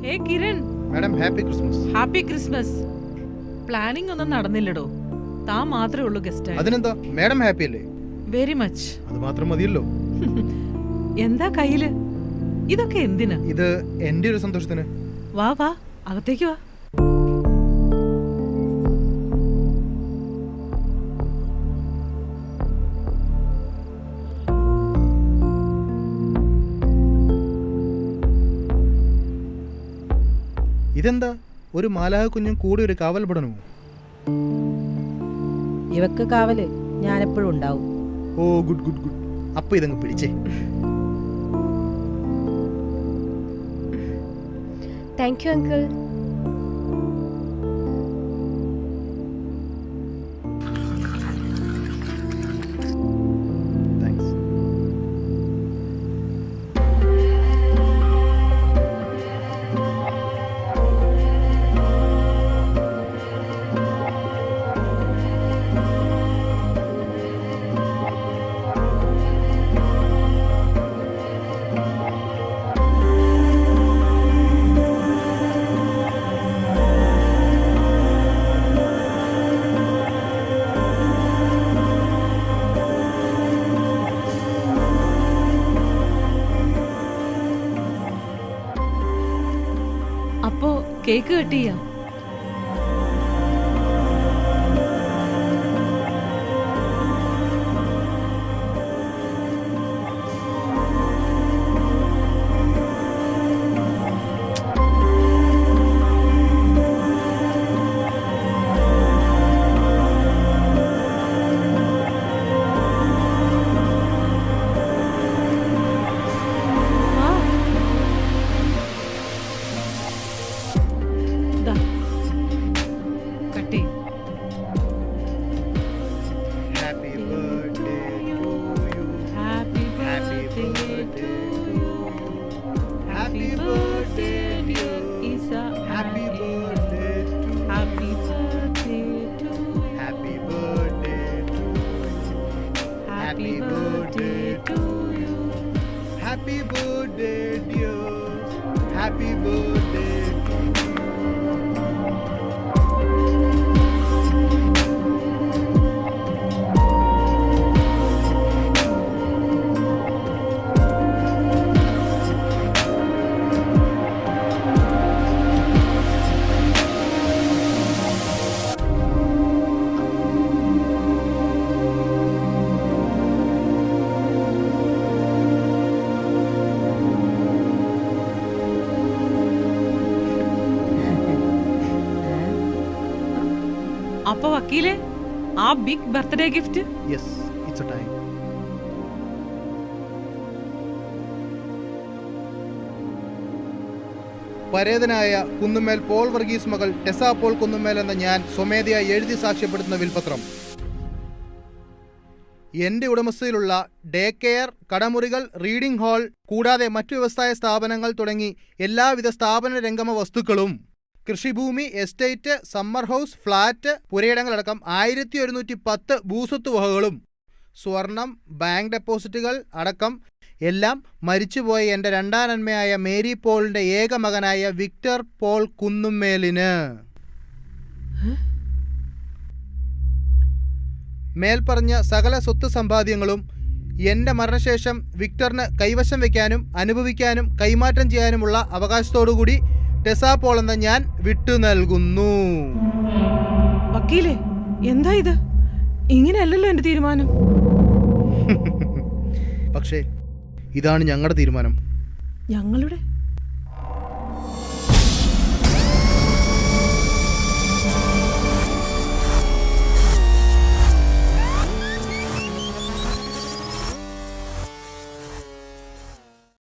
ഹേ Kiran, madam happy Christmas. Happy Christmas. Planning ഒന്നും നടന്നില്ലടോ. താൻ മാത്രമേ ഉള്ളൂ ഗസ്റ്റ്. അതിനെന്താ, മാഡം ഹാപ്പി അല്ലേ? Very much. അത് മാത്രം മതിയല്ലോ. എന്താ കയ്യില്? ഇതൊക്കെ എന്തിനാ? ഇത് എന്റെ ഒരു സന്തോഷത്തിന്. വാ വാ, അകത്തേക്ക് വാ. ഇതെന്താ, ഒരു മാലാഹ കുഞ്ഞും കൂടി ഒരു കാവൽ പടനവും? ഇവക്ക് കാവല് ഞാനെപ്പോഴും ഉണ്ടാവും. ഓ ഗുഡ് ഗുഡ് ഗുഡ്. അപ്പൊ ഇതങ്ങ് പിടിച്ചേ. Thank you uncle. താങ്ക്സ്. അപ്പോ കേക്ക് കട്ട് ചെയ്യാം. Happy birthday to you. Happy Happy birthday to birthday. you. Happy birthday, dear. Isa. Happy birthday to you. Happy birthday to you. Happy birthday to you. Happy birthday to you. Happy birthday, dear. Happy birthday to you. അപ്പൊ വക്കീലെ, ആ big birthday gift? Yes, it's a time. പരേതനായ കുന്നുമേൽ Paul Varghese മകൾ ടെസ Paul കുന്നുമേൽ എന്ന ഞാൻ സ്വമേധയാ എഴുതി സാക്ഷ്യപ്പെടുത്തുന്ന വിൽപത്രം എന്റെ ഉടമസ്ഥയിലുള്ള ഡേ കെയർ, കടമുറികൾ, റീഡിംഗ് ഹാൾ കൂടാതെ മറ്റു വ്യവസായ സ്ഥാപനങ്ങൾ തുടങ്ങി എല്ലാവിധ സ്ഥാപന രംഗമ വസ്തുക്കളും, കൃഷിഭൂമി, എസ്റ്റേറ്റ്, സമ്മർ ഹൗസ്, ഫ്ളാറ്റ്, പുരയിടങ്ങളടക്കം 1110 ഭൂസ്വത്ത് വകകളും സ്വർണം, ബാങ്ക് ഡെപ്പോസിറ്റുകൾ അടക്കം എല്ലാം മരിച്ചുപോയ എൻ്റെ രണ്ടാം നന്മയായ മേരി പോളിൻ്റെ ഏക മകനായ വിക്ടർ പോൾ കുന്നുമേലിന്. മേൽപ്പറഞ്ഞ സകല സ്വത്ത് സമ്പാദ്യങ്ങളും എൻ്റെ മരണശേഷം വിക്ടറിന് കൈവശം വയ്ക്കാനും അനുഭവിക്കാനും കൈമാറ്റം ചെയ്യാനുമുള്ള അവകാശത്തോടുകൂടി ടെസ പോൾ എന്ന ഞാൻ വിട്ടു നൽകുന്നു. വക്കീലെ, എന്താ ഇത്? ഇങ്ങനെയല്ലല്ലോ എന്റെ തീരുമാനം. പക്ഷേ ഇതാണ് ഞങ്ങളുടെ തീരുമാനം. ഞങ്ങളുടെ